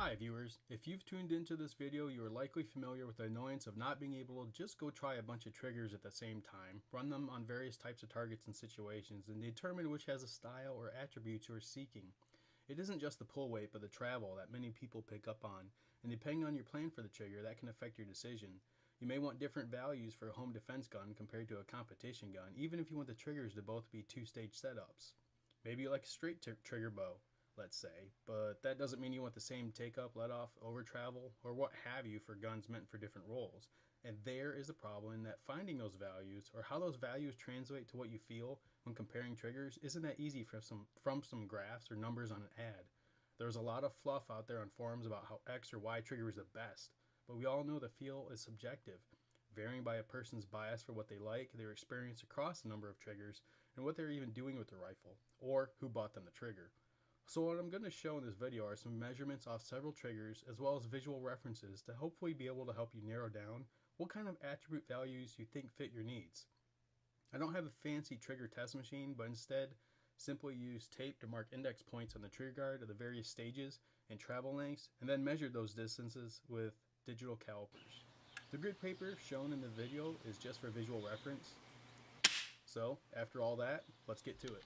Hi viewers, if you've tuned into this video, you are likely familiar with the annoyance of not being able to just go try a bunch of triggers at the same time, run them on various types of targets and situations, and determine which has a style or attributes you are seeking. It isn't just the pull weight, but the travel that many people pick up on, and depending on your plan for the trigger, that can affect your decision. You may want different values for a home defense gun compared to a competition gun, even if you want the triggers to both be two-stage setups. Maybe you like a straight trigger bow, let's say, but that doesn't mean you want the same take up, let off, over travel, or what have you for guns meant for different roles. And there is a problem in that finding those values, or how those values translate to what you feel when comparing triggers, isn't that easy from some graphs or numbers on an ad. There's a lot of fluff out there on forums about how X or Y trigger is the best, but we all know the feel is subjective, varying by a person's bias for what they like, their experience across a number of triggers, and what they're even doing with the rifle, or who bought them the trigger. So what I'm going to show in this video are some measurements off several triggers as well as visual references to hopefully be able to help you narrow down what kind of attribute values you think fit your needs. I don't have a fancy trigger test machine, but instead simply use tape to mark index points on the trigger guard of the various stages and travel lengths, and then measure those distances with digital calipers. The grid paper shown in the video is just for visual reference. So after all that, let's get to it.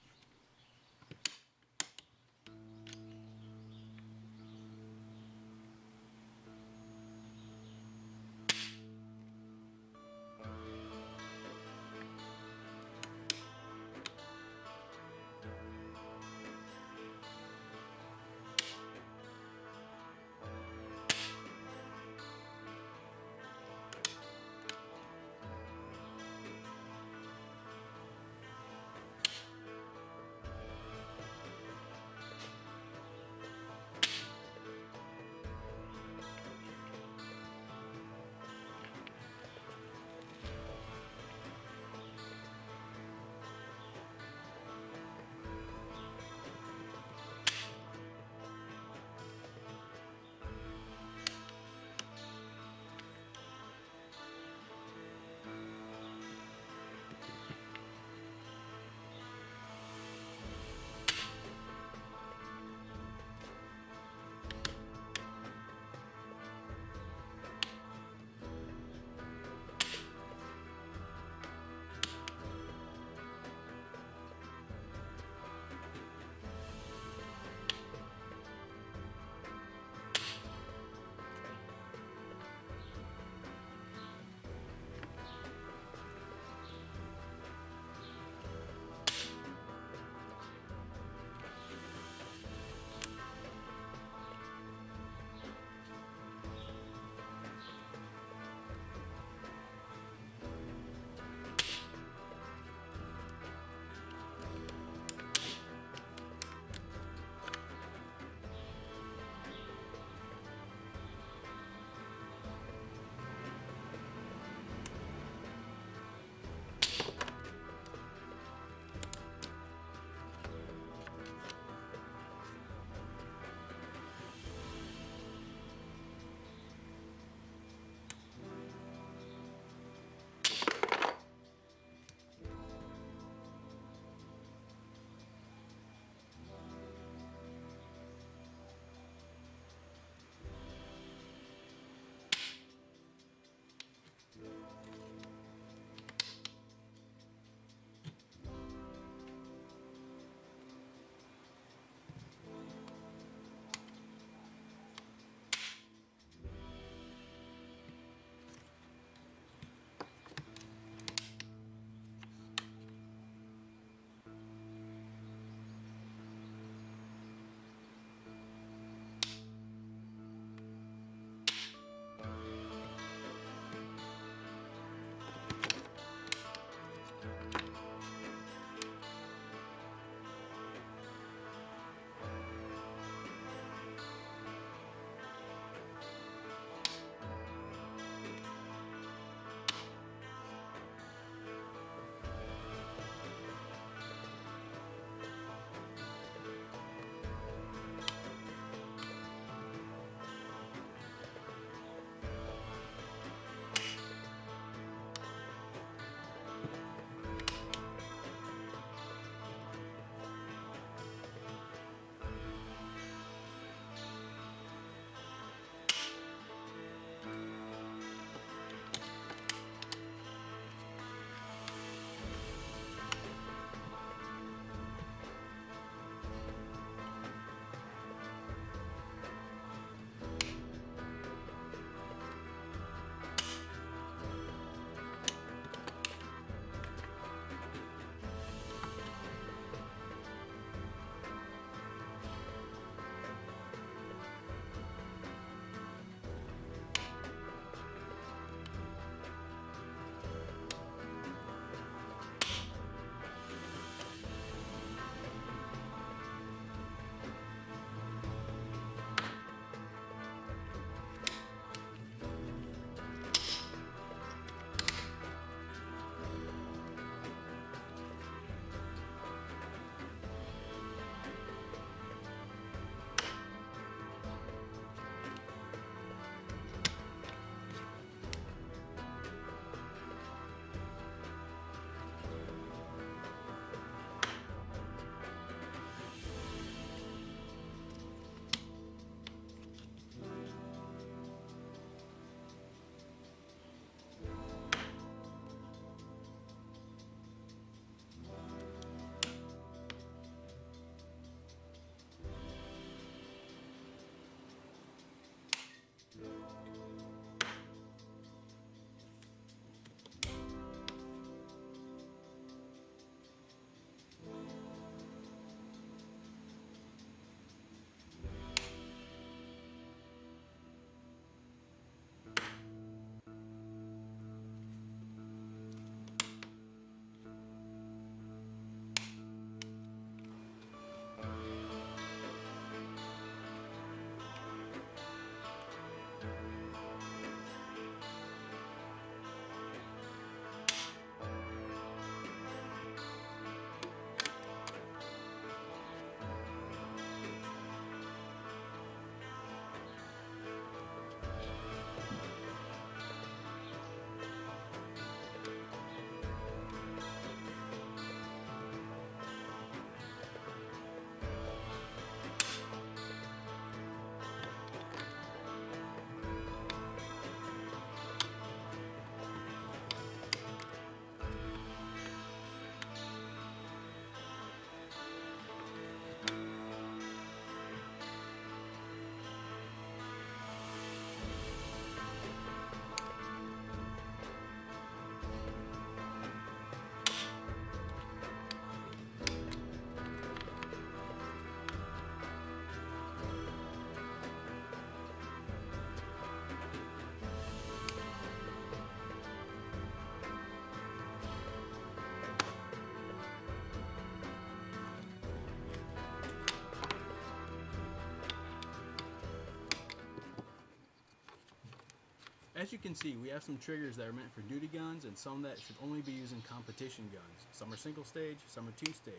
As you can see, we have some triggers that are meant for duty guns and some that should only be used in competition guns. Some are single stage, some are two stage.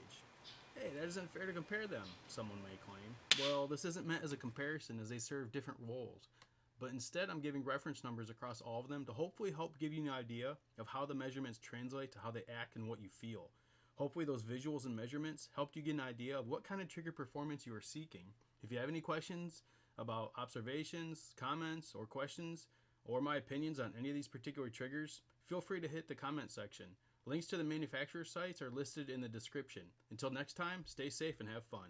Hey, that isn't fair to compare them, someone may claim. Well, this isn't meant as a comparison as they serve different roles. But instead, I'm giving reference numbers across all of them to hopefully help give you an idea of how the measurements translate to how they act and what you feel. Hopefully those visuals and measurements helped you get an idea of what kind of trigger performance you are seeking. If you have any questions about observations, comments, or questions, or my opinions on any of these particular triggers, feel free to hit the comment section. Links to the manufacturer sites are listed in the description. Until next time, stay safe and have fun.